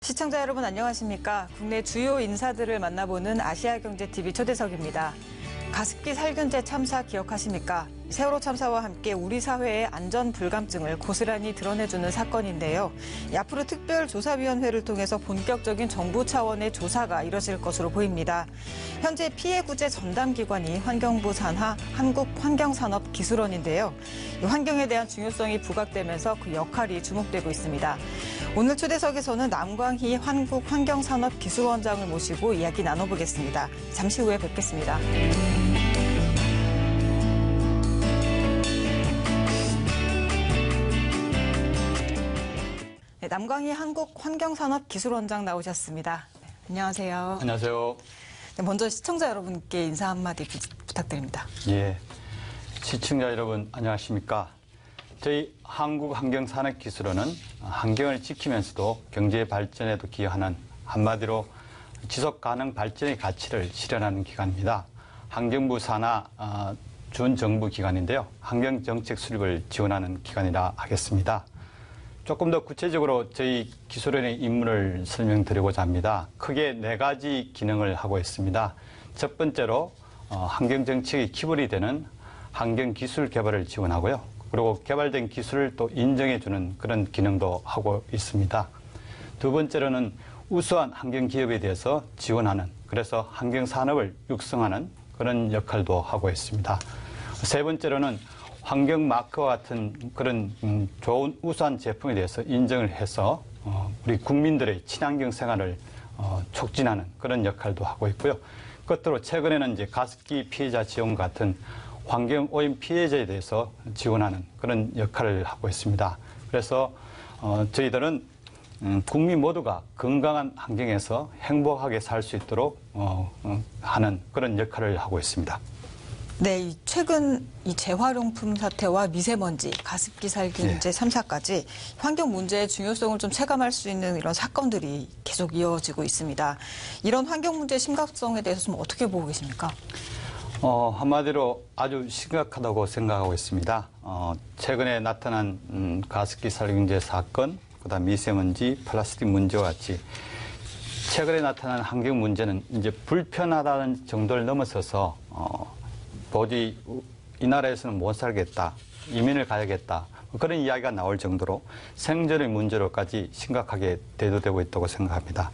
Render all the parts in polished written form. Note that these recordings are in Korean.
시청자 여러분 안녕하십니까? 국내 주요 인사들을 만나보는 아시아경제TV 초대석입니다. 가습기 살균제 참사 기억하십니까? 세월호 참사와 함께 우리 사회의 안전 불감증을 고스란히 드러내주는 사건인데요. 앞으로 특별조사위원회를 통해서 본격적인 정부 차원의 조사가 이뤄질 것으로 보입니다. 현재 피해 구제 전담 기관이 환경부 산하 한국환경산업기술원인데요. 환경에 대한 중요성이 부각되면서 그 역할이 주목되고 있습니다. 오늘 초대석에서는 남광희 한국환경산업기술원장을 모시고 이야기 나눠보겠습니다. 잠시 후에 뵙겠습니다. 네, 남광희 한국환경산업기술원장 나오셨습니다. 네, 안녕하세요. 안녕하세요. 네, 먼저 시청자 여러분께 인사 한마디 부탁드립니다. 예, 시청자 여러분 안녕하십니까? 저희 한국환경산업기술원은 환경을 지키면서도 경제 발전에도 기여하는 한마디로 지속가능 발전의 가치를 실현하는 기관입니다. 환경부 산하 준정부 기관인데요. 환경정책 수립을 지원하는 기관이라 하겠습니다. 조금 더 구체적으로 저희 기술원의 임무를 설명드리고자 합니다. 크게 4가지 기능을 하고 있습니다. 첫 번째로 환경정책의 기본이 되는 환경기술 개발을 지원하고요. 그리고 개발된 기술을 또 인정해주는 그런 기능도 하고 있습니다. 두 번째로는 우수한 환경기업에 대해서 지원하는, 그래서 환경산업을 육성하는 그런 역할도 하고 있습니다. 세 번째로는 환경마크와 같은 그런 좋은 우수한 제품에 대해서 인정을 해서 우리 국민들의 친환경 생활을 촉진하는 그런 역할도 하고 있고요. 끝으로 최근에는 이제 가습기 피해자 지원 같은 환경 오염 피해자에 대해서 지원하는 그런 역할을 하고 있습니다. 그래서 저희들은 국민 모두가 건강한 환경에서 행복하게 살 수 있도록 하는 그런 역할을 하고 있습니다. 네, 최근 이 재활용품 사태와 미세먼지, 가습기 살균제 참사까지 환경 문제의 중요성을 좀 체감할 수 있는 이런 사건들이 계속 이어지고 있습니다. 이런 환경 문제의 심각성에 대해서 좀 어떻게 보고 계십니까? 한마디로 아주 심각하다고 생각하고 있습니다. 최근에 나타난 가습기 살균제 사건, 그다음 미세먼지, 플라스틱 문제와 같이 최근에 나타난 환경 문제는 이제 불편하다는 정도를 넘어서서 도저히 이 나라에서는 못 살겠다, 이민을 가야겠다, 그런 이야기가 나올 정도로 생존의 문제로까지 심각하게 대두되고 있다고 생각합니다.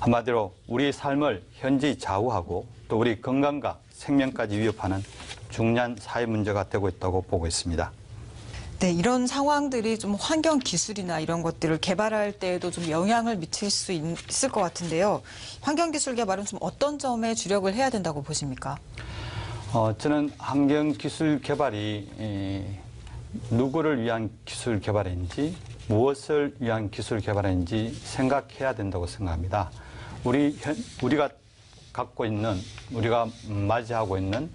한마디로 우리의 삶을 현저히 좌우하고 또 우리 건강과 생명까지 위협하는 중요한 사회 문제가 되고 있다고 보고 있습니다. 네, 이런 상황들이 좀 환경 기술이나 이런 것들을 개발할 때에도 좀 영향을 미칠 수 있을 것 같은데요. 환경 기술 개발은 좀 어떤 점에 주력을 해야 된다고 보십니까? 저는 환경 기술 개발이 누구를 위한 기술 개발인지 무엇을 위한 기술 개발인지 생각해야 된다고 생각합니다. 우리가 갖고 있는, 우리가 맞이하고 있는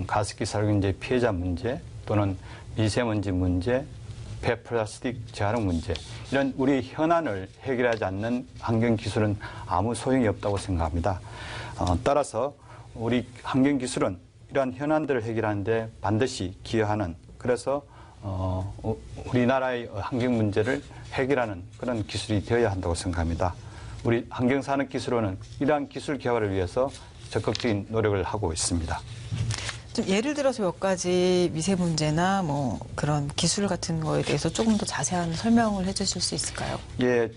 가습기 살균제 피해자 문제 또는 미세먼지 문제, 폐플라스틱 재활용 문제, 이런 우리 현안을 해결하지 않는 환경기술은 아무 소용이 없다고 생각합니다. 따라서 우리 환경기술은 이러한 현안들을 해결하는데 반드시 기여하는, 그래서 우리나라의 환경 문제를 해결하는 그런 기술이 되어야 한다고 생각합니다. 우리 환경산업기술원은 이러한 기술 개발을 위해서 적극적인 노력을 하고 있습니다. 좀 예를 들어서 몇 가지 미세문제나 뭐 그런 기술 같은 거에 대해서 조금 더 자세한 설명을 해주실 수 있을까요? 예,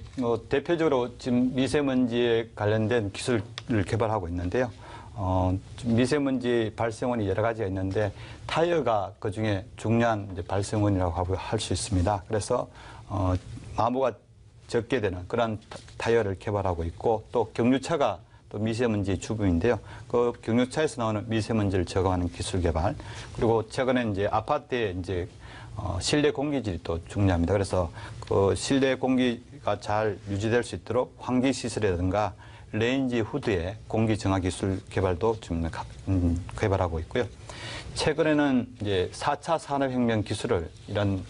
대표적으로 지금 미세먼지에 관련된 기술을 개발하고 있는데요. 미세먼지 발생원이 여러 가지가 있는데 타이어가 그중에 중요한 이제 발생원이라고 할 수 있습니다. 그래서 마모가 적게 되는 그런 타이어를 개발하고 있고, 또 경유차가 또 미세먼지 주범인데요. 그 경유차에서 나오는 미세먼지를 제거하는 기술 개발, 그리고 최근에 이제 아파트에 이제 실내 공기질이 또 중요합니다. 그래서 그 실내 공기가 잘 유지될 수 있도록 환기 시설이라든가 레인지 후드의 공기 정화 기술 개발도 지금 개발하고 있고요. 최근에는 이제 4차 산업혁명 기술을 이런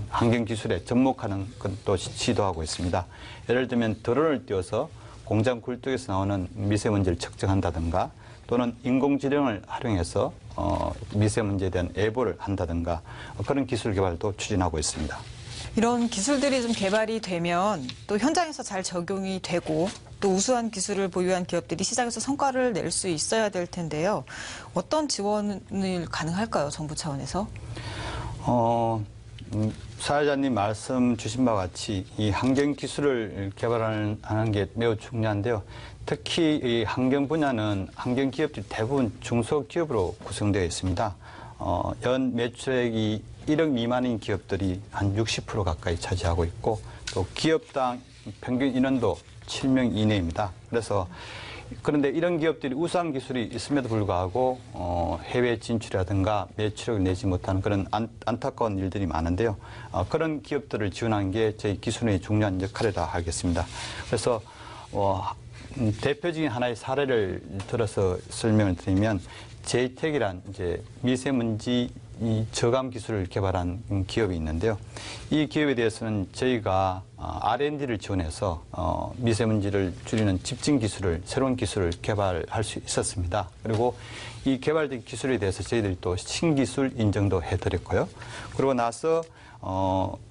환경 기술에 접목하는 것도 시도하고 있습니다. 예를 들면 드론을 띄워서 공장 굴뚝에서 나오는 미세먼지를 측정한다든가, 또는 인공지능을 활용해서 미세먼지에 대한 예보를 한다든가, 그런 기술 개발도 추진하고 있습니다. 이런 기술들이 좀 개발이 되면 또 현장에서 잘 적용이 되고 또 우수한 기술을 보유한 기업들이 시장에서 성과를 낼 수 있어야 될 텐데요. 어떤 지원을 가능할까요, 정부 차원에서? 사회자님 말씀 주신 바와 같이 이 환경 기술을 개발하는 게 매우 중요한데요. 특히 이 환경 분야는 환경 기업들이 대부분 중소기업으로 구성되어 있습니다. 연 매출액이 1억 미만인 기업들이 한 60% 가까이 차지하고 있고 또 기업당 평균 인원도 7명 이내입니다. 그런데 이런 기업들이 우수한 기술이 있음에도 불구하고 해외 진출이라든가 매출을 내지 못하는 그런 안타까운 일들이 많은데요. 그런 기업들을 지원하는 게 저희 기술의 중요한 역할이라 하겠습니다. 그래서 대표적인 하나의 사례를 들어서 설명을 드리면 제이텍이란 이제 미세먼지 저감 기술을 개발한 기업이 있는데요. 이 기업에 대해서는 저희가 R&D를 지원해서 미세먼지를 줄이는 집진 기술을, 새로운 기술을 개발할 수 있었습니다. 그리고 이 개발된 기술에 대해서 저희들이 또 신기술 인정도 해드렸고요. 그러고 나서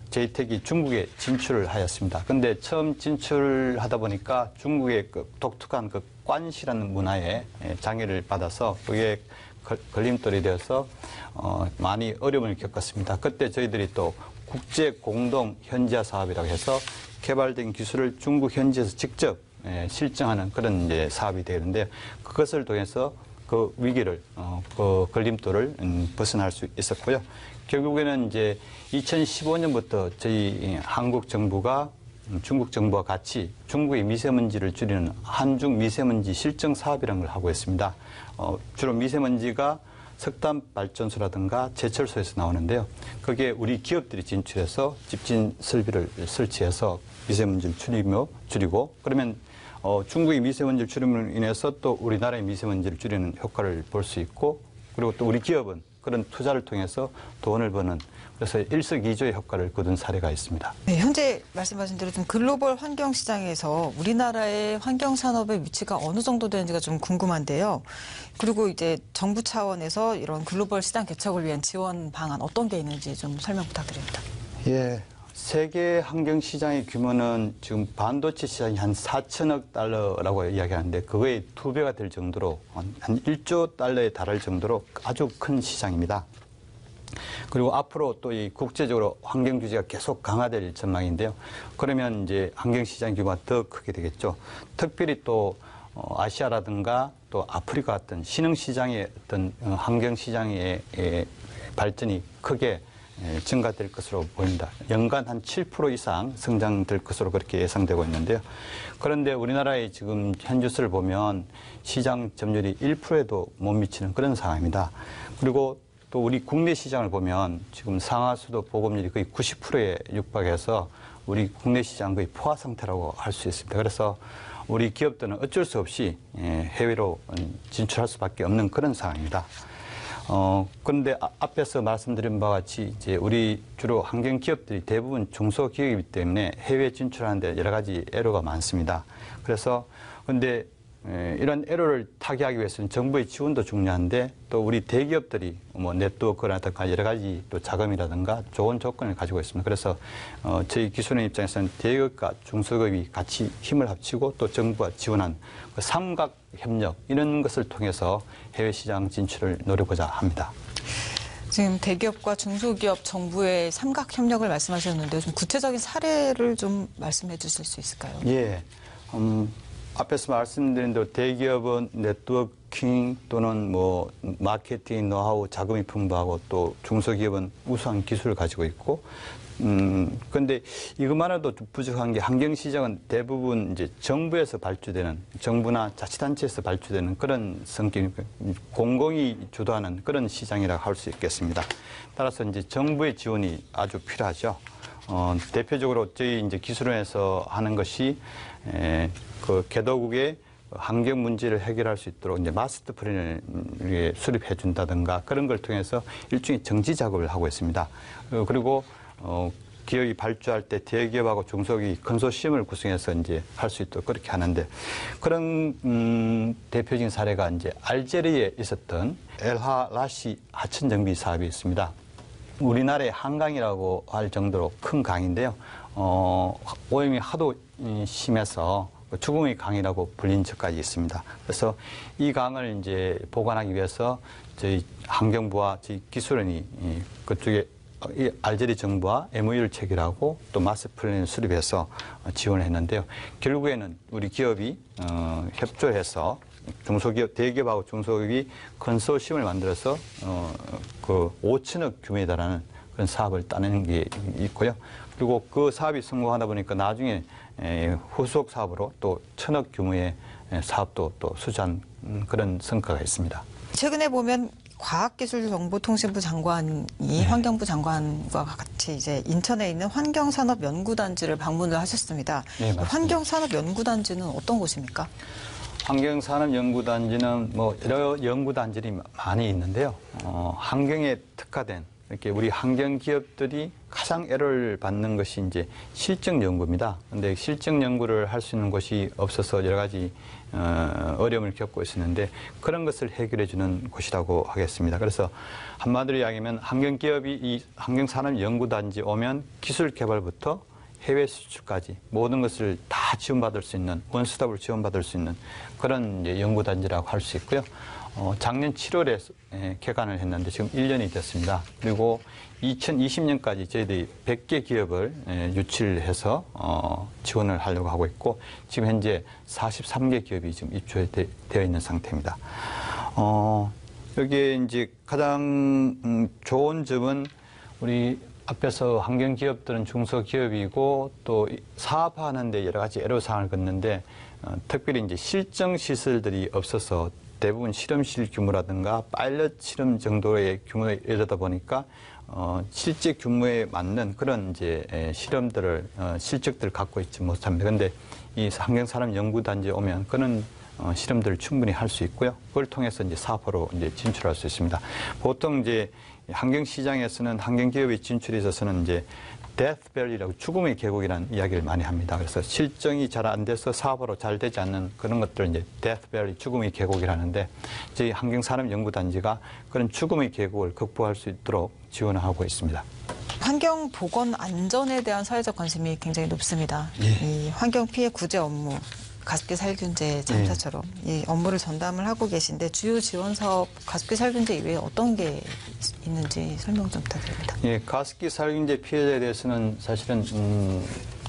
제이텍이 중국에 진출을 하였습니다. 근데 처음 진출하다 보니까 중국의 그 독특한 그 관시라는 문화에 장애를 받아서 그게 걸림돌이 되어서 많이 어려움을 겪었습니다. 그때 저희들이 또 국제 공동 현지화 사업이라고 해서 개발된 기술을 중국 현지에서 직접 실증하는 그런 이제 사업이 되는데 그것을 통해서 그 위기를 그 걸림돌을 벗어날 수 있었고요. 결국에는 이제 2015년부터 저희 한국 정부가 중국 정부와 같이 중국의 미세먼지를 줄이는 한중 미세먼지 실증 사업이라는 걸 하고 있습니다. 주로 미세먼지가 석탄 발전소라든가 제철소에서 나오는데요. 그게 우리 기업들이 진출해서 집진 설비를 설치해서 미세먼지를 줄이고 그러면 중국의 미세먼지를 줄임으로 인해서 또 우리나라의 미세먼지를 줄이는 효과를 볼 수 있고 그리고 또 우리 기업은 그런 투자를 통해서 돈을 버는 그래서 일석이조의 효과를 거둔 사례가 있습니다. 네, 현재 말씀하신 대로 좀 글로벌 환경 시장에서 우리나라의 환경 산업의 위치가 어느 정도 되는지가 좀 궁금한데요. 그리고 이제 정부 차원에서 이런 글로벌 시장 개척을 위한 지원 방안 어떤 게 있는지 좀 설명 부탁드립니다. 예. 세계 환경 시장의 규모는 지금 반도체 시장이 한 4천억 달러라고 이야기하는데 그거의 2배가 될 정도로 한 1조 달러에 달할 정도로 아주 큰 시장입니다. 그리고 앞으로 또 이 국제적으로 환경 규제가 계속 강화될 전망인데요. 그러면 이제 환경 시장 규모가 더 크게 되겠죠. 특별히 또 아시아라든가 또 아프리카 같은 신흥 시장의 어떤 환경 시장의 발전이 크게 증가될 것으로 보입니다. 연간 한 7% 이상 성장될 것으로 그렇게 예상되고 있는데요. 그런데 우리나라의 지금 현주수를 보면 시장 점유율이 1%에도 못 미치는 그런 상황입니다. 그리고 또 우리 국내 시장을 보면 지금 상하수도 보급률이 거의 90%에 육박해서 우리 국내 시장 거의 포화 상태라고 할 수 있습니다. 그래서 우리 기업들은 어쩔 수 없이 해외로 진출할 수밖에 없는 그런 상황입니다. 그런데 앞에서 말씀드린 바와 같이 이제 우리 주로 환경 기업들이 대부분 중소기업이기 때문에 해외 진출하는데 여러 가지 애로가 많습니다. 그래서 근데 이런 애로를 타개하기 위해서는 정부의 지원도 중요한데 또 우리 대기업들이 뭐 네트워크라든가 여러 가지 또 자금이라든가 좋은 조건을 가지고 있습니다. 그래서 저희 기술원 입장에서는 대기업과 중소기업이 같이 힘을 합치고 또 정부가 지원한 그 삼각 협력 이런 것을 통해서 해외 시장 진출을 노려보자 합니다. 지금 대기업과 중소기업 정부의 삼각 협력을 말씀하셨는데 좀 구체적인 사례를 좀 말씀해 주실 수 있을까요? 예. 앞에서 말씀드린 대로 대기업은 네트워킹 또는 뭐 마케팅 노하우 자금이 풍부하고 또 중소기업은 우수한 기술을 가지고 있고 그런데 이것만으로도 좀 부족한 게 환경시장은 대부분 이제 정부에서 발주되는 정부나 자치단체에서 발주되는 그런 성격이 공공이 주도하는 그런 시장이라고 할 수 있겠습니다. 따라서 이제 정부의 지원이 아주 필요하죠. 대표적으로 저희 이제 기술원에서 하는 것이 그 개도국의 환경 문제를 해결할 수 있도록 이제 마스터 플랜을 수립해 준다든가 그런 걸 통해서 일종의 정지 작업을 하고 있습니다. 그리고 기업이 발주할 때 대기업하고 중소기업 컨소시엄을 구성해서 이제 할 수 있도록 그렇게 하는데 그런 대표적인 사례가 이제 알제리에 있었던 엘하 라시 하천 정비 사업이 있습니다. 우리나라의 한강이라고 할 정도로 큰 강인데요. 오염이 하도 심해서 죽음의 강이라고 불린 적까지 있습니다. 그래서 이 강을 이제 보관하기 위해서 저희 환경부와 저희 기술원이 그쪽에 이 알제리 정부와 MOU를 체결하고 또 마스터 플랜을 수립해서 지원을 했는데요. 결국에는 우리 기업이 협조해서 중소기업, 대기업하고 중소기업이 컨소시엄을 만들어서 그 5천억 규모에 달하는 그런 사업을 따내는 게 있고요. 그리고 그 사업이 성공하다 보니까 나중에 후속 사업으로 또 1,000억 규모의 사업도 또 수주한 그런 성과가 있습니다. 최근에 보면 과학기술정보통신부 장관이 환경부 장관과 같이 이제 인천에 있는 환경산업연구단지를 방문을 하셨습니다. 네, 맞습니다. 환경산업연구단지는 어떤 곳입니까? 환경산업연구단지는 뭐 여러 연구단지들이 많이 있는데요. 환경에 특화된 이렇게 우리 환경 기업들이 가장 애를 받는 것이 이제 실증 연구입니다. 근데 실증 연구를 할 수 있는 곳이 없어서 여러 가지 어려움을 겪고 있었는데 그런 것을 해결해 주는 곳이라고 하겠습니다. 그래서 한마디로 이야기하면 환경 기업이 이 환경산업연구단지 오면 기술 개발부터 해외 수출까지 모든 것을 다 지원받을 수 있는 원스톱을 지원받을 수 있는 그런 이제 연구단지라고 할 수 있고요. 작년 7월에 개관을 했는데 지금 1년이 됐습니다. 그리고 2020년까지 저희들이 100개 기업을 유치해서 지원을 하려고 하고 있고 지금 현재 43개 기업이 지금 입주되어 있는 상태입니다. 여기에 이제 가장 좋은 점은 우리 앞에서 환경 기업들은 중소기업이고 또 사업하는데 여러 가지 애로사항을 겪는데 특별히 이제 실증 시설들이 없어서 대부분 실험실 규모라든가 파일럿 실험 정도의 규모에 이르다 보니까 실제 규모에 맞는 그런 이제 실험들을 실적들을 갖고 있지 못합니다. 그런데 이 환경산업연구단지에 오면 그런 실험들을 충분히 할 수 있고요. 그걸 통해서 이제 사업으로 이제 진출할 수 있습니다. 보통 이제 환경시장에서는 환경기업이 진출에 있어서는 이제 데스밸리라고 죽음의 계곡이라는 이야기를 많이 합니다. 그래서 실정이 잘 안 돼서 사업으로 잘 되지 않는 그런 것들을 이제 데스밸리, 죽음의 계곡이라는데 저희 환경산업연구단지가 그런 죽음의 계곡을 극복할 수 있도록 지원을 하고 있습니다. 환경 보건 안전에 대한 사회적 관심이 굉장히 높습니다. 이 환경 피해 구제 업무, 가습기 살균제 참사처럼 이 업무를 전담을 하고 계신데 주요 지원 사업 가습기 살균제 이외에 어떤 게 있는지 설명 좀 부탁드립니다. 예, 가습기 살균제 피해자에 대해서는 사실은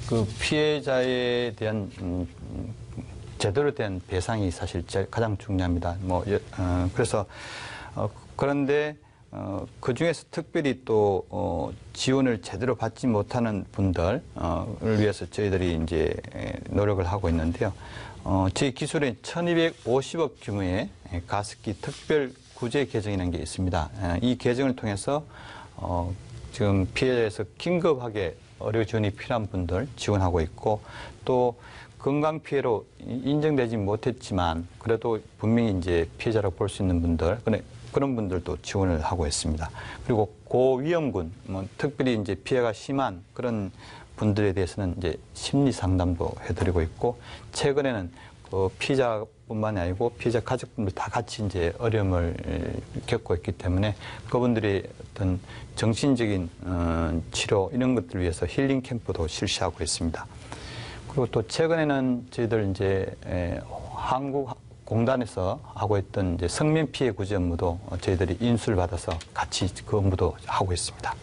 그 피해자에 대한 제대로 된 배상이 사실 가장 중요합니다. 그래서 그런데 그 중에서 특별히 또 지원을 제대로 받지 못하는 분들을 위해서 저희들이 이제 노력을 하고 있는데요. 저희 기술에 1,250억 규모의 가습기 특별 구제 계정이라는 게 있습니다. 이 계정을 통해서 지금 피해자에서 긴급하게 의료 지원이 필요한 분들 지원하고 있고 또 건강 피해로 인정되지 못했지만 그래도 분명히 이제 피해자라고 볼 수 있는 분들 그런 분들도 지원을 하고 있습니다. 그리고 고위험군, 특별히 이제 피해가 심한 그런 분들에 대해서는 이제 심리 상담도 해드리고 있고, 최근에는 그 피해자뿐만이 아니고 피해자 가족분들 다 같이 이제 어려움을 겪고 있기 때문에 그분들의 어떤 정신적인 치료 이런 것들을 위해서 힐링 캠프도 실시하고 있습니다. 그리고 또 최근에는 저희들 이제 한국공단에서 하고 있던 이제 성면 피해 구제 업무도 저희들이 인수를 받아서 같이 그 업무도 하고 있습니다.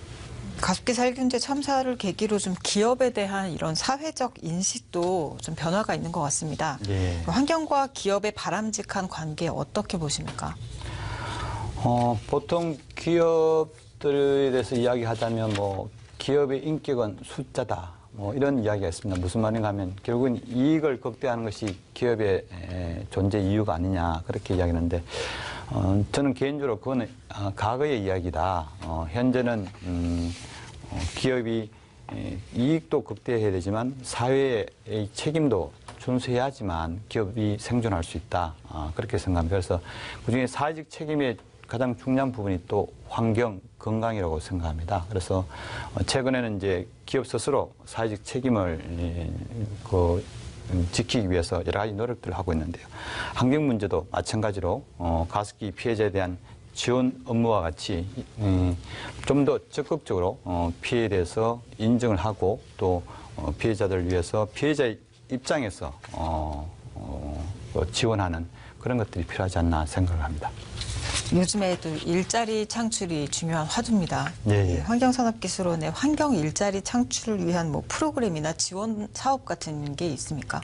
가습기 살균제 참사를 계기로 좀 기업에 대한 이런 사회적 인식도 좀 변화가 있는 것 같습니다. 예. 환경과 기업의 바람직한 관계 어떻게 보십니까? 보통 기업들에 대해서 이야기하자면 기업의 인격은 숫자다. 이런 이야기가 있습니다. 무슨 말인가 하면 결국은 이익을 극대화하는 것이 기업의 존재 이유가 아니냐 그렇게 이야기하는데 저는 개인적으로 그건 과거의 이야기다. 현재는 기업이 이익도 극대화해야 되지만 사회의 책임도 준수해야지만 기업이 생존할 수 있다. 그렇게 생각합니다. 그래서 그중에 사회적 책임의 가장 중요한 부분이 또 환경, 건강이라고 생각합니다. 그래서 최근에는 이제 기업 스스로 사회적 책임을 지키기 위해서 여러 가지 노력들을 하고 있는데요. 환경 문제도 마찬가지로 가습기 피해자에 대한 지원 업무와 같이 좀 더 적극적으로 피해에 대해서 인정을 하고 또 피해자들을 위해서 피해자의 입장에서 지원하는 그런 것들이 필요하지 않나 생각을 합니다. 요즘에 또 일자리 창출이 중요한 화두입니다. 예, 예. 환경산업기술원의 환경 일자리 창출을 위한 뭐 프로그램이나 지원 사업 같은 게 있습니까?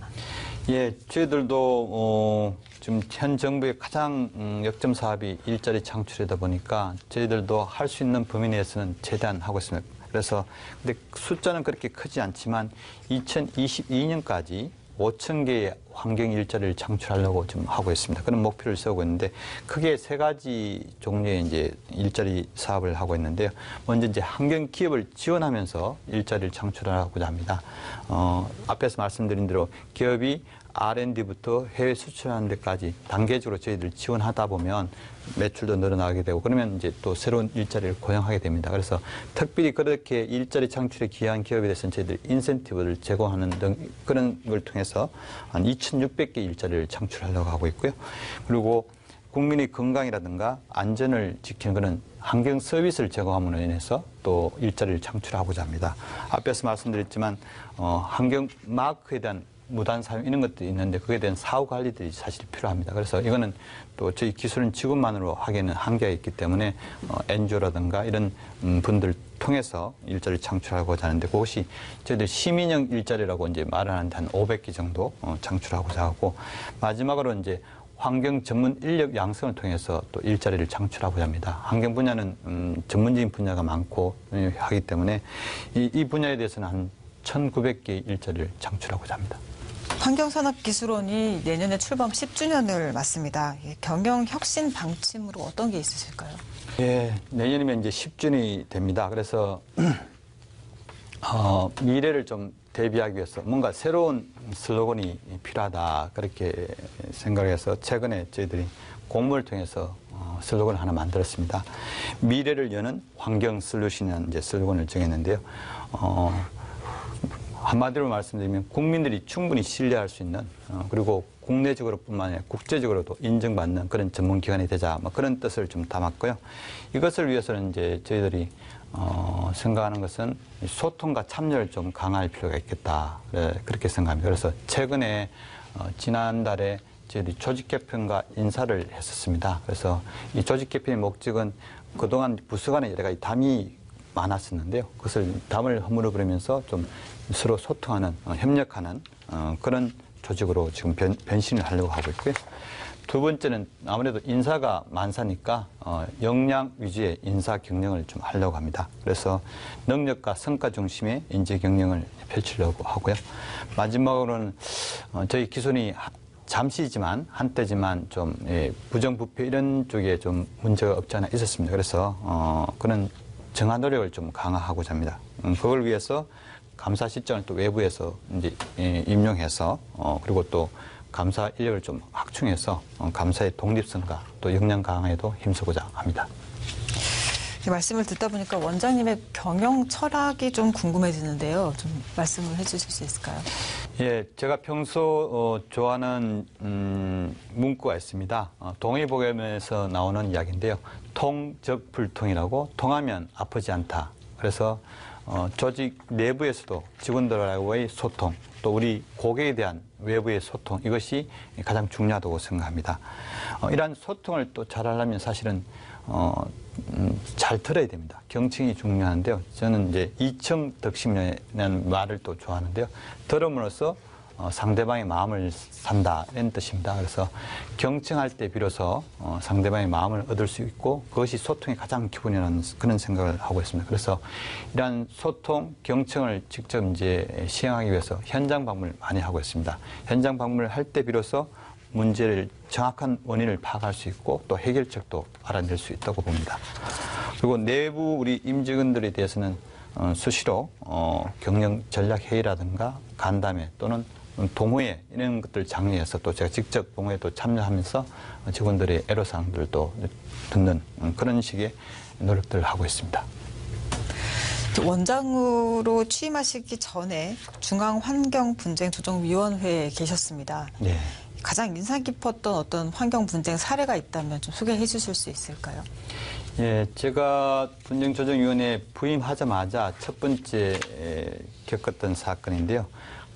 예, 저희들도 지금 현 정부의 가장 역점 사업이 일자리 창출이다 보니까 저희들도 할 수 있는 범위 내에서는 최대한 하고 있습니다. 그래서 근데 숫자는 그렇게 크지 않지만 2022년까지 5천 개의 환경 일자리를 창출하려고 지금 하고 있습니다. 그런 목표를 세우고 있는데 크게 세 가지 종류의 이제 일자리 사업을 하고 있는데요. 먼저 이제 환경 기업을 지원하면서 일자리를 창출하고자 합니다. 앞에서 말씀드린 대로 기업이 R&D부터 해외 수출하는 데까지 단계적으로 저희들 지원하다 보면 매출도 늘어나게 되고 그러면 이제 또 새로운 일자리를 고용하게 됩니다. 그래서 특별히 그렇게 일자리 창출에 기여한 기업에 대해서는 저희들이 인센티브를 제공하는 등 그런 걸 통해서 한 2,600개 일자리를 창출하려고 하고 있고요. 그리고 국민의 건강이라든가 안전을 지키는 그런 환경 서비스를 제공함으로 인해서 또 일자리를 창출하고자 합니다. 앞에서 말씀드렸지만 환경 마크에 대한 무단 사용 이런 것들이 있는데 그에 대한 사후 관리들이 사실 필요합니다. 그래서 이거는 또 저희 기술은 직원만으로 하기에는 한계가 있기 때문에 NGO라든가 이런 분들 통해서 일자리를 창출하고자 하는데 그것이 저희들 시민형 일자리라고 이제 말을 하는데 한 500개 정도 창출하고자 하고 마지막으로 이제 환경 전문 인력 양성을 통해서 또 일자리를 창출하고자 합니다. 환경 분야는 전문적인 분야가 많고 하기 때문에 이 분야에 대해서는 한 1,900개의 일자리를 창출하고자 합니다. 환경산업기술원이 내년에 출범 10주년을 맞습니다. 경영 혁신 방침으로 어떤 게 있으실까요? 예, 내년이면 이제 10주년이 됩니다. 그래서 미래를 좀 대비하기 위해서 뭔가 새로운 슬로건이 필요하다 그렇게 생각해서 최근에 저희들이 공모를 통해서 슬로건을 하나 만들었습니다. 미래를 여는 환경 솔루션이라는 이제 슬로건을 정했는데요. 한마디로 말씀드리면 국민들이 충분히 신뢰할 수 있는 그리고 국내적으로뿐만 아니라 국제적으로도 인정받는 그런 전문기관이 되자 뭐 그런 뜻을 좀 담았고요. 이것을 위해서는 이제 저희들이 생각하는 것은 소통과 참여를 좀 강화할 필요가 있겠다 그렇게 생각합니다. 그래서 최근에 지난달에 저희들이 조직 개편과 인사를 했었습니다. 그래서 이 조직 개편의 목적은 그동안 부서 간에 여러 가지 담이 많았었는데요. 그것을 담을 허물어 버리면서 좀 서로 소통하는, 협력하는 그런 조직으로 지금 변신을 하려고 하고 있고요. 두 번째는 아무래도 인사가 만사니까 역량 위주의 인사 경영을 좀 하려고 합니다. 그래서 능력과 성과 중심의 인재 경영을 펼치려고 하고요. 마지막으로는 저희 기존이 잠시지만 한때지만 좀 부정부패 이런 쪽에 좀 문제가 없지 않아 있었습니다. 그래서 그런 정화 노력을 좀 강화하고자 합니다. 그걸 위해서 감사 실장을 또 외부에서 이제 임용해서 그리고 또 감사 인력을 좀 확충해서 감사의 독립성과 또 역량 강화에도 힘쓰고자 합니다. 말씀을 듣다 보니까 원장님의 경영 철학이 좀 궁금해지는데요. 좀 말씀을 해주실 수 있을까요? 예, 제가 평소 좋아하는 문구가 있습니다. 동의보감에서 나오는 이야기인데요. 통적불통이라고 통하면 아프지 않다. 그래서 조직 내부에서도 직원들하고의 소통, 또 우리 고객에 대한 외부의 소통, 이것이 가장 중요하다고 생각합니다. 이러한 소통을 또 잘하려면 사실은 잘 들어야 됩니다. 경청이 중요한데요. 저는 이제 이청득심이라는 말을 또 좋아하는데요. 들음으로써 상대방의 마음을 산다 이런 뜻입니다. 그래서 경청할 때 비로소 상대방의 마음을 얻을 수 있고 그것이 소통의 가장 기본이라는 그런 생각을 하고 있습니다. 그래서 이러한 소통, 경청을 직접 이제 시행하기 위해서 현장 방문을 많이 하고 있습니다. 현장 방문을 할 때 비로소 문제를 정확한 원인을 파악할 수 있고 또 해결책도 알아낼 수 있다고 봅니다. 그리고 내부 우리 임직원들에 대해서는 수시로 경영 전략 회의라든가 간담회 또는 동호회 이런 것들 장려해서 또 제가 직접 동호회도 참여하면서 직원들의 애로사항들도 듣는 그런 식의 노력들을 하고 있습니다. 원장으로 취임하시기 전에 중앙환경분쟁조정위원회에 계셨습니다. 네. 가장 인상 깊었던 어떤 환경 분쟁 사례가 있다면 좀 소개해 주실 수 있을까요? 예, 제가 분쟁조정위원회에 부임하자마자 첫 번째 겪었던 사건인데요.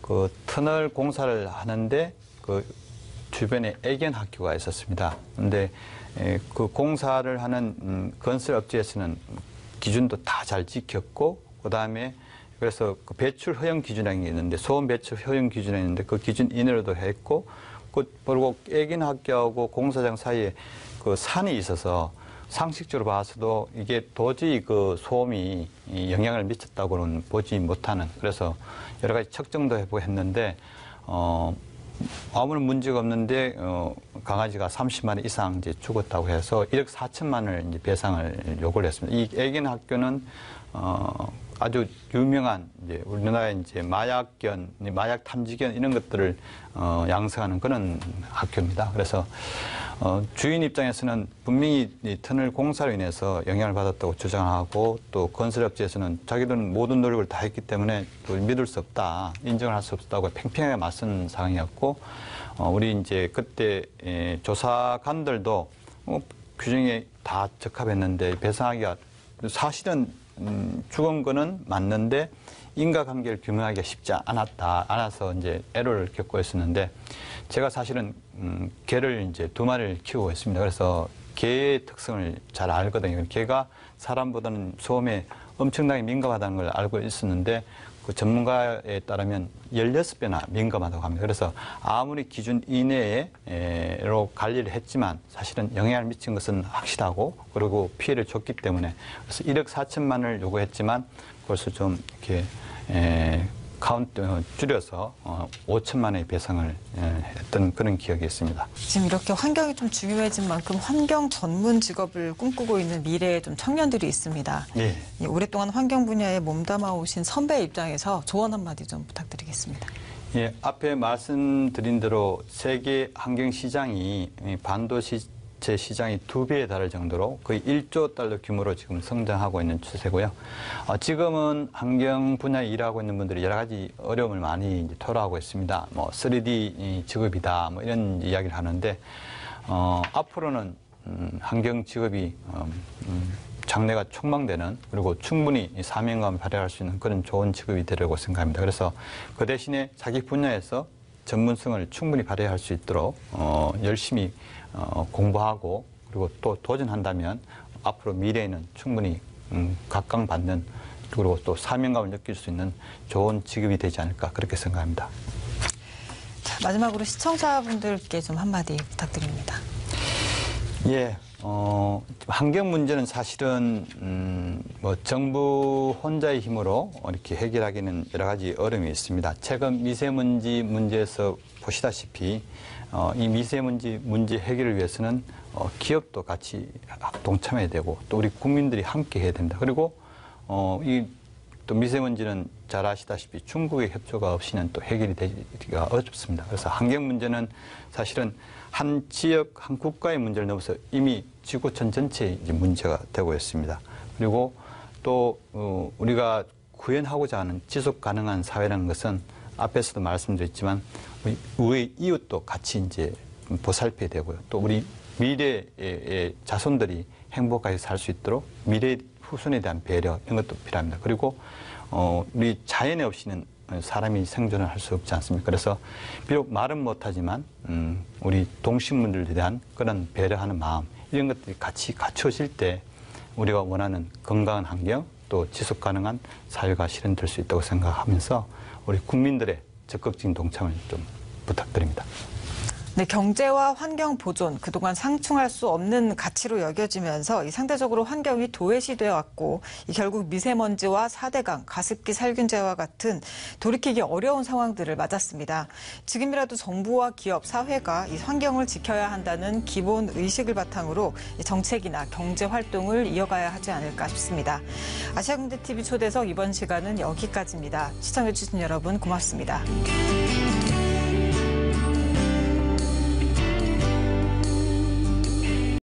그 터널 공사를 하는데 그 주변에 애견 학교가 있었습니다. 그런데 그 공사를 하는 건설 업체에서는 기준도 다 잘 지켰고, 그 다음에 그래서 그 배출 허용 기준이라는 게 있는데, 소음 배출 허용 기준이 있는데 그 기준 이내로도 했고, 그리고 애견 학교하고 공사장 사이에 그 산이 있어서 상식적으로 봐서도 이게 도저히 그 소음이 영향을 미쳤다고는 보지 못하는, 그래서 여러 가지 측정도 해보고 했는데, 아무런 문제가 없는데, 강아지가 30마리 이상 이제 죽었다고 해서 1억 4천만 원을 이제 배상을 요구를 했습니다. 이 애견 학교는, 아주 유명한 이제 우리나라의 이제 마약견, 마약 탐지견 이런 것들을 양성하는 그런 학교입니다. 그래서 주인 입장에서는 분명히 이 터널 공사로 인해서 영향을 받았다고 주장하고, 또 건설업체에서는 자기들은 모든 노력을 다 했기 때문에 또 믿을 수 없다, 인정을 할 수 없다고 팽팽하게 맞선 상황이었고, 우리 이제 그때 조사관들도 규정에 다 적합했는데 배상하기가 사실은 죽은 거는 맞는데 인과관계를 규명하기가 쉽지 않아서 이제 애로를 겪고 있었는데, 제가 사실은 개를 이제 2마리를 키우고 있습니다. 그래서 개의 특성을 잘 알거든요. 개가 사람보다는 소음에 엄청나게 민감하다는 걸 알고 있었는데, 그 전문가에 따르면 16배나 민감하다고 합니다. 그래서 아무리 기준 이내로 관리를 했지만 사실은 영향을 미친 것은 확실하고, 그리고 피해를 줬기 때문에, 그래서 1억 4천만 원을 요구했지만 그것을 좀 이렇게 줄여서 5천만 원의 배상을 했던 그런 기억이 있습니다. 지금 이렇게 환경이 좀 중요해진 만큼 환경 전문 직업을 꿈꾸고 있는 미래의 좀 청년들이 있습니다. 예. 오랫동안 환경 분야에 몸담아 오신 선배 입장에서 조언 한마디 좀 부탁드리겠습니다. 예, 앞에 말씀드린 대로 세계 환경 시장이 반도체 시장이 2배에 달할 정도로 거의 1조 달러 규모로 지금 성장하고 있는 추세고요. 지금은 환경 분야에 일하고 있는 분들이 여러 가지 어려움을 많이 이제 토로하고 있습니다. 뭐 3D 직업이다, 뭐 이런 이야기를 하는데, 앞으로는 환경 직업이 장래가 촉망되는, 그리고 충분히 사명감을 발휘할 수 있는 그런 좋은 직업이 되려고 생각합니다. 그래서 그 대신에 자기 분야에서 전문성을 충분히 발휘할 수 있도록 열심히 공부하고, 그리고 또 도전한다면 앞으로 미래에는 충분히 각광받는, 그리고 또 사명감을 느낄 수 있는 좋은 직업이 되지 않을까, 그렇게 생각합니다. 자, 마지막으로 시청자분들께 좀 한마디 부탁드립니다. 예, 환경 문제는 사실은 뭐 정부 혼자의 힘으로 이렇게 해결하기는 여러 가지 어려움이 있습니다. 최근 미세먼지 문제에서 보시다시피 이 미세먼지 문제 해결을 위해서는 기업도 같이 동참해야 되고, 또 우리 국민들이 함께 해야 됩니다. 그리고 이 또 미세먼지는 잘 아시다시피 중국의 협조가 없이는 또 해결이 되기가 어렵습니다. 그래서 환경 문제는 사실은 한 지역, 한 국가의 문제를 넘어서 이미 지구촌 전체의 이제 문제가 되고 있습니다. 그리고 또 우리가 구현하고자 하는 지속 가능한 사회라는 것은 앞에서도 말씀드렸지만 우리 이웃도 같이 이제 보살펴야 되고요. 또 우리 미래의 자손들이 행복하게 살 수 있도록 미래 후손에 대한 배려, 이런 것도 필요합니다. 그리고 우리 자연에 없이는 사람이 생존을 할 수 없지 않습니까? 그래서 비록 말은 못하지만 우리 동식물들에 대한 그런 배려하는 마음, 이런 것들이 같이 갖춰질 때 우리가 원하는 건강한 환경, 또 지속 가능한 사회가 실현될 수 있다고 생각하면서 우리 국민들의 적극적인 동참을 좀 부탁드립니다. 네, 경제와 환경 보존, 그동안 상충할 수 없는 가치로 여겨지면서 상대적으로 환경이 도외시되어 왔고, 결국 미세먼지와 4대강, 가습기 살균제와 같은 돌이키기 어려운 상황들을 맞았습니다. 지금이라도 정부와 기업, 사회가 이 환경을 지켜야 한다는 기본 의식을 바탕으로 정책이나 경제 활동을 이어가야 하지 않을까 싶습니다. 아시아경제TV 초대석 이번 시간은 여기까지입니다. 시청해주신 여러분 고맙습니다.